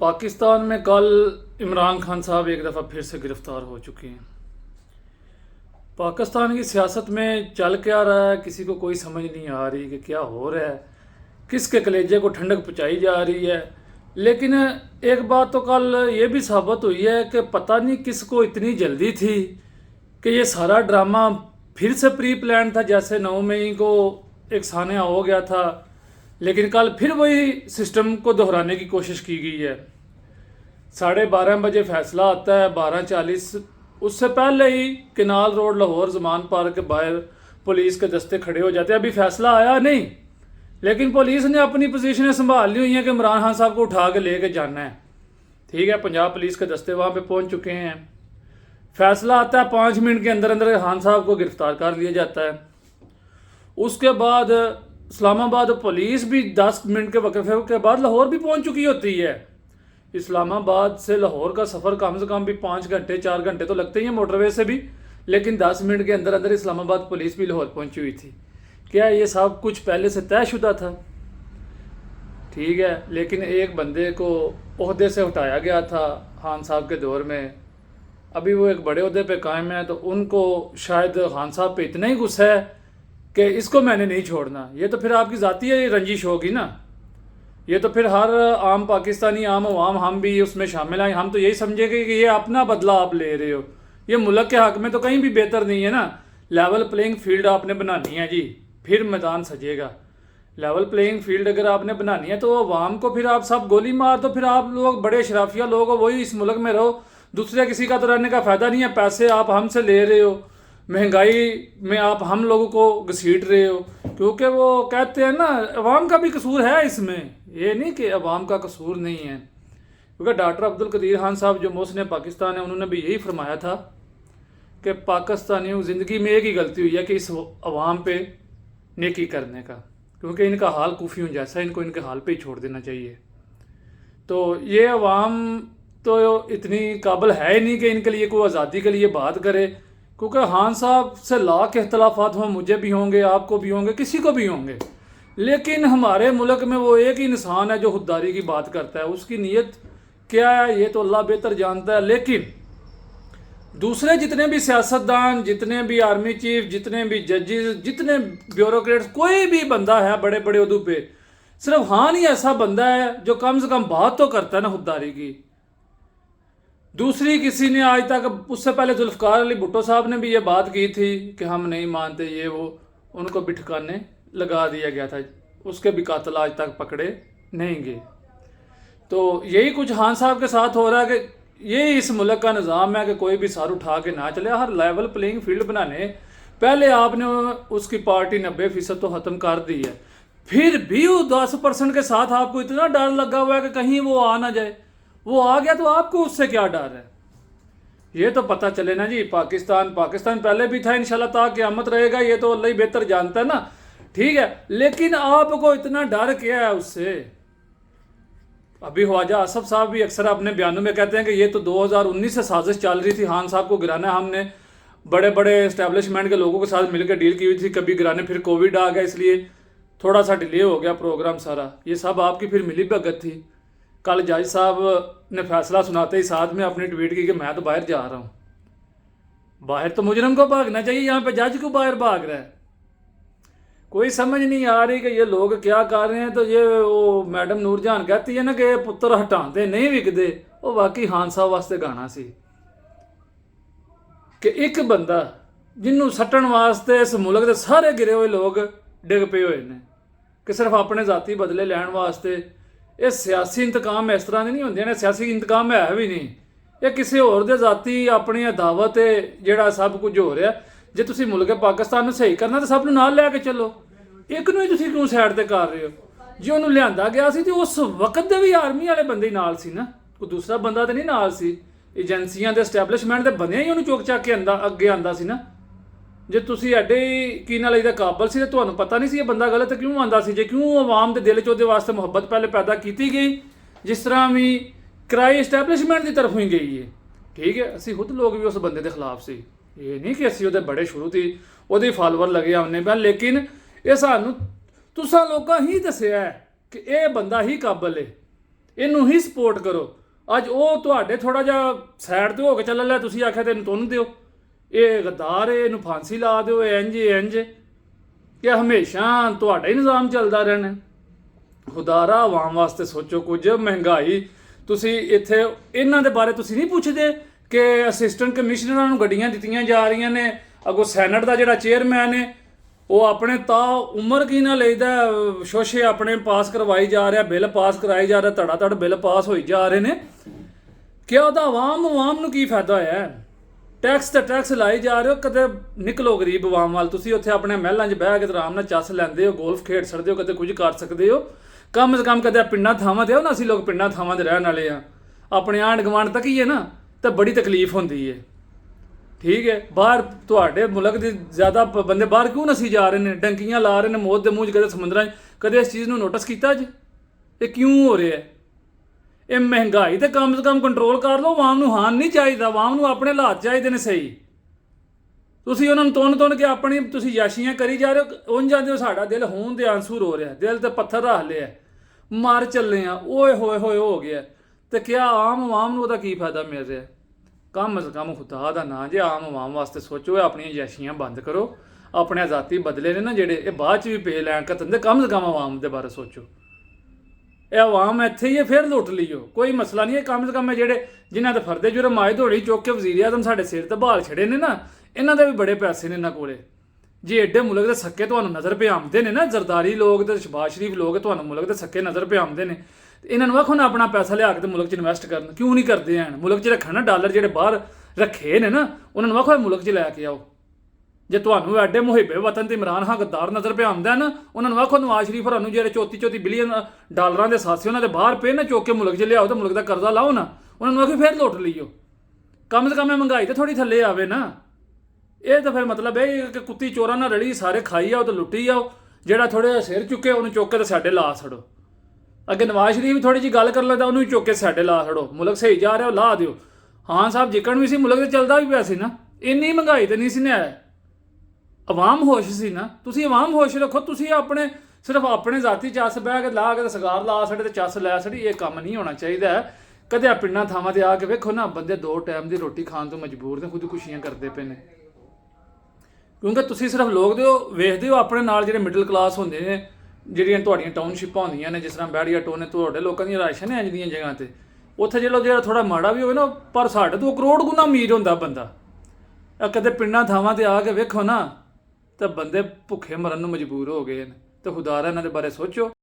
پاکستان میں کل عمران خان صاحب ایک دفعہ پھر سے گرفتار ہو چکے ہیں۔ پاکستان کی سیاست میں چل کیا رہا ہے کسی کو کوئی سمجھ نہیں آ رہی کہ کیا ہو رہا ہے، کس کے کلیجے کو ٹھنڈک پہنچائی جا رہی ہے۔ لیکن ایک بات تو کل یہ بھی ثابت ہوئی ہے کہ پتہ نہیں کس کو اتنی جلدی تھی کہ یہ سارا ڈرامہ پھر سے پری پلان تھا، جیسے 9 مئی کو ایک سانحہ ہو گیا تھا، لیکن کل پھر وہی سسٹم کو دہرانے کی کوشش کی گئی ہے۔ 12:30 بجے فیصلہ آتا ہے، 12:40 اس سے پہلے ہی کنال روڈ لاہور زمان پارک کے باہر پولیس کے دستے کھڑے ہو جاتے ہیں۔ ابھی فیصلہ آیا نہیں، لیکن پولیس نے اپنی پوزیشنیں سنبھال لی ہوئی ہیں کہ عمران خان صاحب کو اٹھا کے لے کے جانا ہے۔ ٹھیک ہے، پنجاب پولیس کے دستے وہاں پہ پہنچ چکے ہیں۔ فیصلہ آتا ہے، 5 منٹ کے اندر اندر خان صاحب کو گرفتار کر لیا جاتا ہے۔ اس کے بعد اسلام آباد پولیس بھی 10 منٹ کے وقفے کے بعد لاہور بھی پہنچ چکی ہوتی ہے۔ اسلام آباد سے لاہور کا سفر کم سے کم بھی 5 گھنٹے 4 گھنٹے تو لگتے ہی ہیں موٹر وے سے بھی، لیکن 10 منٹ کے اندر اندر اسلام آباد پولیس بھی لاہور پہنچی ہوئی تھی۔ کیا یہ سب کچھ پہلے سے طے شدہ تھا؟ ٹھیک ہے، لیکن ایک بندے کو عہدے سے ہٹایا گیا تھا خان صاحب کے دور میں، ابھی وہ ایک بڑے عہدے پہ قائم ہے، تو ان کو شاید خان صاحب پہ اتنا ہی غصہ ہے کہ اس کو میں نے نہیں چھوڑنا۔ یہ تو پھر آپ کی ذاتی رنجش ہوگی نا، یہ تو پھر ہر عام پاکستانی عام عوام ہم بھی اس میں شامل ہیں۔ ہم تو یہی سمجھیں گے کہ یہ اپنا بدلہ آپ لے رہے ہو، یہ ملک کے حق میں تو کہیں بھی بہتر نہیں ہے نا۔ لیول پلینگ فیلڈ آپ نے بنانی ہے جی، پھر میدان سجے گا۔ لیول پلینگ فیلڈ اگر آپ نے بنانی ہے تو عوام کو پھر آپ سب گولی مار دو، پھر آپ لوگ بڑے اشرافیہ لوگ ہو، وہی اس ملک میں رہو، دوسرے کسی کا تو رہنے کا فائدہ نہیں ہے۔ پیسے آپ ہم سے لے رہے ہو، مہنگائی میں آپ ہم لوگوں کو گھسیٹ رہے ہو، کیونکہ وہ کہتے ہیں نا عوام کا بھی قصور ہے اس میں، یہ نہیں کہ عوام کا قصور نہیں ہے۔ کیونکہ ڈاکٹر عبدالقدیر خان صاحب جو محسن پاکستان ہیں، انہوں نے بھی یہی فرمایا تھا کہ پاکستانیوں زندگی میں ایک ہی غلطی ہوئی ہے کہ اس عوام پہ نیکی کرنے کا، کیونکہ ان کا حال کوفیوں جیسا ہے، ان کو ان کے حال پہ ہی چھوڑ دینا چاہیے۔ تو یہ عوام تو اتنی قابل ہے ہی نہیں کہ ان کے لیے کوئی آزادی کے لیے بات کرے، کیونکہ خان صاحب سے لاکھ اختلافات ہوں، مجھے بھی ہوں گے، آپ کو بھی ہوں گے، کسی کو بھی ہوں گے، لیکن ہمارے ملک میں وہ ایک ہی انسان ہے جو خودداری کی بات کرتا ہے۔ اس کی نیت کیا ہے یہ تو اللہ بہتر جانتا ہے، لیکن دوسرے جتنے بھی سیاستدان، جتنے بھی آرمی چیف، جتنے بھی ججز، جتنے بیوروکریٹس، کوئی بھی بندہ ہے بڑے بڑے عہدوں پہ، صرف خان ہی ایسا بندہ ہے جو کم سے کم بات تو کرتا ہے نا خودداری کی۔ دوسری کسی نے آج تک، اس سے پہلے ذوالفقار علی بھٹو صاحب نے بھی یہ بات کی تھی کہ ہم نہیں مانتے یہ وہ، ان کو بھی ٹھکانے لگا دیا گیا تھا، اس کے بھی قاتل آج تک پکڑے نہیں گئے۔ تو یہی کچھ خان صاحب کے ساتھ ہو رہا ہے کہ یہی اس ملک کا نظام ہے کہ کوئی بھی سر اٹھا کے نہ چلے۔ ہر لیول پلینگ فیلڈ بنانے پہلے آپ نے اس کی پارٹی 90% تو ختم کر دی ہے، پھر بھی وہ 10% کے ساتھ آپ کو اتنا ڈر لگا ہوا ہے کہ کہیں وہ آ نہ جائے۔ وہ آ گیا تو آپ کو اس سے کیا ڈر ہے؟ یہ تو پتہ چلے نا جی۔ پاکستان پہلے بھی تھا، انشاءاللہ تا قیامت رہے گا، یہ تو اللہ ہی بہتر جانتا ہے نا۔ ٹھیک ہے، لیکن آپ کو اتنا ڈر کیا ہے اس سے؟ ابھی خواجہ آصف صاحب بھی اکثر اپنے بیانوں میں کہتے ہیں کہ یہ تو 2019 سے سازش چل رہی تھی خان صاحب کو گرانا، ہم نے بڑے بڑے اسٹیبلشمنٹ کے لوگوں کے ساتھ مل کے ڈیل کی ہوئی تھی کبھی گرانے، پھر کووڈ آ گیا اس لیے تھوڑا سا ڈیلے ہو گیا پروگرام سارا۔ یہ سب آپ کی پھر ملی بھگت تھی۔ کل جج صاحب نے فیصلہ سناتے ہی ساتھ میں اپنی ٹویٹ کی کہ میں تو باہر جا رہا ہوں۔ باہر تو مجرم کو بھاگنا چاہیے، یہاں پہ جج کو باہر بھاگ رہا ہے۔ کوئی سمجھ نہیں آ رہی کہ یہ لوگ کیا کر رہے ہیں۔ تو یہ وہ میڈم نور جہان کہتی ہے نا کہ پتر ہٹاندے نہیں وکدے، وہ واقعی خان صاحب واسطے گانا سی کہ ایک بندہ جنوں سٹن واسطے اس ملک دے سارے گرے ہوئے لوگ ڈگ پے ہوئے نے کہ صرف اپنے ذاتی بدلے لین واسطے۔ یہ سیاسی انتقام اس طرح نہیں ہوندے نے، سیاسی انتقام ہے بھی نہیں، یہ کسی اور دے ذاتی اپنی عداوت ہے جڑا سب کچھ ہو رہا ہے۔ جے تسی ملک پاکستان نوں صحیح کرنا تو سب نوں نال لے کے چلو، ایک نوں ہی تسی کیوں سائڈ تے کر رہے ہو؟ جے انہوں لیا گیا سی تو اس وقت دے بھی آرمی والے بندے ہی نال سی نا، کوئی دوسرا بندہ تو نہیں نال سی، ایجنسیاں دے اسٹیبلشمنٹ دے بندے ہی انہوں چوک چاک کے اگے آندا سی نا۔ جے تسی ایڈے کی نال ایدے قابل سی تو تانوں پتہ نہیں سی یہ بندہ غلط کیوں آندا سی؟ جے کیوں عوام دے دل چ دے واسطے محبت پہلے پیدا کیتی گئی، جس طرح بھی کرائی اسٹیبلشمنٹ دی طرف ہی گئی ہے۔ ٹھیک ہے، اسی خود لوگ بھی اس بندے دے خلاف سی، یہ نہیں کہ اسی وہ بڑے شروع تھی وہ فالوور لگے آنے پہ، لیکن یہ سانوں تساں لوکاں ہی دسیا ہے کہ اے بندہ ہی قابل ہے۔ ਇਹਨੂੰ ਹੀ ਸਪੋਰਟ ਕਰੋ। ਅੱਜ ਉਹ ਤੁਹਾਡੇ ਥੋੜਾ ਜਿਹਾ ਸਾਈਡ ਤੇ ਹੋ ਕੇ ਚੱਲ ਲਿਆ, ਤੁਸੀਂ ਆਖਿਆ ਤੇ ਇਹਨੂੰ ਤੁੰਨ ਦਿਓ, ਇਹ ਗੱਦਾਰ ਹੈ, ਇਹਨੂੰ ਫਾਂਸੀ ਲਾ ਦਿਓ, ਇਹ ਇੰਜ ਕਿ ਹਮੇਸ਼ਾ ਤੁਹਾਡਾ ਹੀ ਨਿਜ਼ਾਮ ਚੱਲਦਾ ਰਹਿਣਾ। ਖੁਦਾਰਾ ਆਵਾਮ ਵਾਸਤੇ ਸੋਚੋ ਕੁਝ। ਮਹਿੰਗਾਈ, ਤੁਸੀਂ ਇੱਥੇ ਇਹਨਾਂ ਦੇ ਬਾਰੇ ਤੁਸੀਂ ਨਹੀਂ ਪੁੱਛਦੇ ਕਿ ਅਸਿਸਟੈਂਟ ਕਮਿਸ਼ਨਰਾਂ ਨੂੰ ਗੱਡੀਆਂ ਦਿੱਤੀਆਂ ਜਾ ਰਹੀਆਂ ਨੇ, ਅੱਗੋਂ ਸੈਨੇਟ ਦਾ ਜਿਹੜਾ ਚੇਅਰਮੈਨ ਹੈ ਉਹ ਆਪਣੇ ਤਾਂ ਉਮਰ ਕੀ ਨਾ ਲੈਦਾ ਸ਼ੋਸ਼ੇ ਆਪਣੇ ਪਾਸ ਕਰਵਾਈ ਜਾ ਰਿਹਾ, ਬਿੱਲ ਪਾਸ ਕਰਾਈ ਜਾ ਰਿਹਾ, ਧੜਾ ਧੜ ਬਿੱਲ ਪਾਸ ਹੋਈ ਜਾ ਰਹੇ ਨੇ। ਕਿ ਉਹਦਾ ਆਵਾਮ ਨੂੰ ਕੀ ਫਾਇਦਾ ਹੋਇਆ? ਟੈਕਸ ਤੇ ਟੈਕਸ ਲਾਈ ਜਾ ਰਹੇ ਹੋ, ਕਦੇ ਨਿਕਲੋ ਗਰੀਬ ਆਵਾਮ ਵੱਲ। ਤੁਸੀਂ ਉੱਥੇ ਆਪਣੇ ਮਹਿਲਾਂ 'ਚ ਬਹਿ ਕੇ ਆਰਾਮ ਨਾਲ ਚੱਸ ਲੈਂਦੇ ਹੋ, ਗੋਲਫ ਖੇਡ ਸਕਦੇ ਹੋ, ਕਦੇ ਕੁਝ ਕਰ ਸਕਦੇ ਹੋ। ਕਮ ਸੇ ਕਮ ਕਦੇ ਪਿੰਡਾਂ ਥਾਵਾਂ 'ਤੇ ਆਓ ਨਾ, ਅਸੀਂ ਲੋਕ ਪਿੰਡਾਂ ਥਾਵਾਂ 'ਤੇ ਰਹਿਣ ਵਾਲੇ ਆ, ਆਪਣੇ ਆਂਢ ਗੁਆਂਢ ਤੱਕ ਹੀ ਹੈ ਨਾ, ਤਾਂ ਬੜੀ ਤਕਲੀਫ ਹੁੰਦੀ ਹੈ। ਠੀਕ ਹੈ, ਬਾਹਰ ਤੁਹਾਡੇ ਮੁਲਕ ਦੇ ਜ਼ਿਆਦਾ ਬੰਦੇ ਬਾਹਰ ਕਿਉਂ ਨਸੀ ਜਾ ਰਹੇ ਨੇ, ਡੰਕੀਆਂ ਲਾ ਰਹੇ ਨੇ ਮੌਤ ਦੇ ਮੂੰਹ 'ਚ, ਕਦੇ ਸਮੁੰਦਰਾਂ 'ਚ। ਕਦੇ ਇਸ ਚੀਜ਼ ਨੂੰ ਨੋਟਿਸ ਕੀਤਾ ਜੀ? ਇਹ ਕਿਉਂ ਹੋ ਰਿਹਾ? ਇਹ ਮਹਿੰਗਾਈ ਤੇ ਕਮ ਸੇ ਕਮ ਕੰਟਰੋਲ ਕਰ ਲਓ। ਆਵਾਮ ਨੂੰ ਹਾਨ ਨਹੀਂ ਚਾਹੀਦਾ, ਆਵਾਮ ਨੂੰ ਆਪਣੇ ਹਾਲਾਤ ਚਾਹੀਦੇ ਨੇ ਸਹੀ। ਤੁਸੀਂ ਉਹਨਾਂ ਨੂੰ ਤੁੰਨ ਕੇ ਆਪਣੀ ਤੁਸੀਂ ਯਾਸ਼ੀਆਂ ਕਰੀ ਜਾ ਰਹੇ ਹੋ। ਉਂਝ ਜਾਂਦੇ ਹੋ ਸਾਡਾ ਦਿਲ ਹੋਣ ਦੇ ਆਂਸੂ ਰੋ ਰਿਹਾ, ਦਿਲ ਤੇ ਪੱਥਰ ਰੱਖ ਲਿਆ, ਮਰ ਚੱਲੇ ਆ, ਓਏ ਹੋਏ ਹੋਏ ਹੋ ਗਿਆ। ਤੇ ਕਿਆ ਆਵਾਮ ਨੂੰ ਉਹਦਾ ਕੀ ਫਾਇਦਾ ਮਿਲ ਰਿਹਾ? ਕਮ ਸੇ ਕਮ ਖੁਦਾ ਦਾ ਨਾਂ ਜੇ ਆਵਾਮ ਵਾਸਤੇ ਸੋਚੋ, ਆਪਣੀਆਂ ਯਾਸ਼ੀਆਂ ਬੰਦ ਕਰੋ। ਆਪਣੇ ਆਜ਼ਾਦੀ ਬਦਲੇ ਨੇ ਨਾ ਜਿਹੜੇ, ਇਹ ਬਾਅਦ 'ਚ ਵੀ ਪੇ ਲੈਣ ਕਤਨ ਦੇ, ਕਮ ਸੇ ਕਮ ਆਵਾਮ ਦੇ ਬਾਰੇ ਸੋਚੋ। ਇਹ ਆਵਾਮ ਇੱਥੇ ਹੀ ਹੈ, ਫਿਰ ਲੁੱਟ ਲਈਓ, ਕੋਈ ਮਸਲਾ ਨਹੀਂ ਹੈ। ਕਮ ਸੇ ਕਮ ਇਹ ਜਿਹੜੇ ਜਿਨ੍ਹਾਂ ਦੇ ਫਰਦੇ ਜੁਰਮ ਆਏ ਦੌੜੀ ਚੁੱਕ ਕੇ ਵਜ਼ੀਰ ਆਜ਼ਮ ਸਾਡੇ ਸਿਰ ਤੇ ਬਹਾਲ ਛੜੇ ਨੇ ਨਾ, ਇਹਨਾਂ ਦੇ ਵੀ ਬੜੇ ਪੈਸੇ ਨੇ ਇਹਨਾਂ ਕੋਲੇ। ਜੇ ਐਡੇ ਮੁਲਕ ਦੇ ਸੱਕੇ ਤੁਹਾਨੂੰ ਨਜ਼ਰ ਪੇ ਆਉਂਦੇ ਨੇ ਨਾ, ਜ਼ਰਦਾਰੀ ਲੋਕ ਤੇ ਸ਼ਬਾਜ਼ ਸ਼ਰੀਫ ਲੋਕ ਤੁਹਾਨੂੰ ਮੁਲਕ ਦੇ ਸੱਕੇ ਨਜ਼ਰ ਪੇ ਆਉਂਦੇ ਨੇ, ਇਹਨਾਂ ਨੂੰ ਆਖੋ ਨਾ ਆਪਣਾ ਪੈਸਾ ਲਿਆ ਕੇ ਤੇ ਮੁਲਕ 'ਚ ਇਨਵੈਸਟ ਕਰਨ। ਕਿਉਂ ਨਹੀਂ ਕਰਦੇ ਹਨ? ਮੁਲਕ 'ਚ ਰੱਖਣ ਨਾ ਡਾਲਰ, ਜਿਹੜੇ ਬਾਹਰ ਰੱਖੇ ਨੇ ਨਾ, ਉਹਨਾਂ ਨੂੰ ਆਖੋ ਮੁਲਕ 'ਚ ਲੈ ਕੇ ਆਓ। ਜੇ ਤੁਹਾਨੂੰ ਐਡੇ ਮੁਹਿੱਬੇ ਵਤਨ ਤੇ ਇਮਰਾਨ ਖਾਨ ਗੱਦਾਰ ਨਜ਼ਰ ਪਿਆ ਆਉਂਦਾ ਨਾ, ਉਹਨਾਂ ਨੂੰ ਆਖੋ ਨਵਾਜ਼ ਸ਼ਰੀਫ ਹੋਰਾਂ ਨੂੰ ਜਿਹੜੇ 34 ਬਿਲੀਅਨ ਡਾਲਰਾਂ ਦੇ ਸਾਸੇ ਉਹਨਾਂ ਦੇ ਬਾਹਰ ਪਏ ਨਾ, ਚੁੱਕ ਕੇ ਮੁਲਕ 'ਚ ਲਿਆਓ ਤੇ ਮੁਲਕ ਦਾ ਕਰਜ਼ਾ ਲਾਓ ਨਾ, ਉਹਨਾਂ ਨੂੰ ਆਖੋ ਫਿਰ ਲੁੱਟ ਲਈਓ। ਕਮ ਸੇ ਕਮ ਇਹ ਮਹਿੰਗਾਈ ਤੇ ਥੋੜੀ ਥੱਲੇ ਆਵੇ ਨਾ। ਇਹ ਤਾਂ ਫਿਰ ਮਤਲਬ ਇਹ ਕਿ ਕੁੱਤੀ ਚੋਰਾਂ ਨਾਲ ਰਲੀ, ਸਾਰੇ ਖਾਈ ਆਓ ਤੇ ਲੁੱਟੀ ਆਓ। ਜਿਹੜਾ ਥੋੜੇ ਸਿਰ ਚੁੱਕੇ ਉਹਨੂੰ ਚੁੱਕ ਕੇ ਤੇ ਸਾਡੇ ਲਾ ਛੜੋ। ਅੱਗੇ ਨਵਾਜ਼ ਸ਼ਰੀਫ ਥੋੜੀ ਜਿਹੀ ਗੱਲ ਕਰ ਲੈਂਦਾ, ਉਹਨੂੰ ਵੀ ਚੁੱਕ ਕੇ ਸਾਡੇ ਲਾ ਛੜੋ। ਮੁਲਕ ਸਹੀ ਜਾ ਰਿਹਾ ਉਹ ਲਾ ਦਿਓ। ਹਾਂ ਸਾਹਿਬ ਜਿੱਕਣ ਵੀ ਸੀ ਮੁਲਕ ਤੇ ਚੱਲਦਾ ਵੀ ਪਿਆ ਸੀ ਨਾ, ਇੰਨੀ ਮਹਿੰਗਾਈ ਤੇ ਨਹੀਂ ਸੀ ਨਾ। ਆਵਾਮ ਹੋਸ਼ ਸੀ ਨਾ, ਤੁਸੀਂ ਆਵਾਮ ਹੋਸ਼ ਰੱਖੋ। ਤੁਸੀਂ ਆਪਣੇ ਸਿਰਫ ਆਪਣੇ ਜ਼ਾਤੀ ਚੱਸ ਬਹਿ ਕੇ ਲਾ ਕੇ ਸਗਾਰ ਲਾ ਛੜੇ ਤੇ ਚੱਸ ਲੈ ਛੜੀ, ਇਹ ਕੰਮ ਨਹੀਂ ਹੋਣਾ ਚਾਹੀਦਾ। ਕਦੇ ਆ ਪਿੰਡਾਂ ਥਾਵਾਂ ਤੇ ਆ ਕੇ ਵੇਖੋ ਨਾ, ਬੰਦੇ 2 ਟਾਈਮ ਦੀ ਰੋਟੀ ਖਾਣ ਤੋਂ ਮਜਬੂਰ ਨੇ, ਖੁਦਕੁਸ਼ੀਆਂ ਕਰਦੇ ਪਏ ਨੇ। ਕਿਉਂਕਿ ਤੁਸੀਂ ਸਿਰਫ ਲੋਕ ਵੇਖਦੇ ਹੋ ਆਪਣੇ ਨਾਲ ਜਿਹੜੇ ਮਿਡਲ ਕਲਾਸ ਹੁੰਦੇ ਨੇ, ਜਿਹੜੀਆਂ ਤੁਹਾਡੀਆਂ ਟਾਊਨਸ਼ਿਪਾਂ ਹੁੰਦੀਆਂ ਨੇ, ਜਿਸ ਤਰ੍ਹਾਂ ਬੈੜੀਆ ਟਾਊਨ ਨੇ, ਤੁਹਾਡੇ ਲੋਕਾਂ ਦੀਆਂ ਰਾਇਸ਼ਾਂ ਨੇ ਇੰਜ ਦੀਆਂ ਜਗ੍ਹਾ ਤੇ, ਉੱਥੇ ਜਿਹੜਾ ਥੋੜਾ ਮਾੜਾ ਵੀ ਹੋਵੇ ਨਾ, ਪਰ ਸਾਡੇ ਤੋਂ ਕਰੋੜ ਗੁਣਾ ਅਮੀਰ ਹੁੰਦਾ ਬੰਦਾ। ਕਦੇ ਪਿੰਡਾਂ ਥਾਵਾਂ ਤੇ ਆ ਕੇ ਵੇਖੋ ਨਾ, ਤਾਂ ਬੰਦੇ ਭੁੱਖੇ ਮਰਨ ਨੂੰ ਮਜਬੂਰ ਹੋ ਗਏ ਨੇ। ਤੇ ਖੁਦਾਰਾ ਇਹਨਾਂ ਦੇ ਬਾਰੇ ਸੋਚੋ।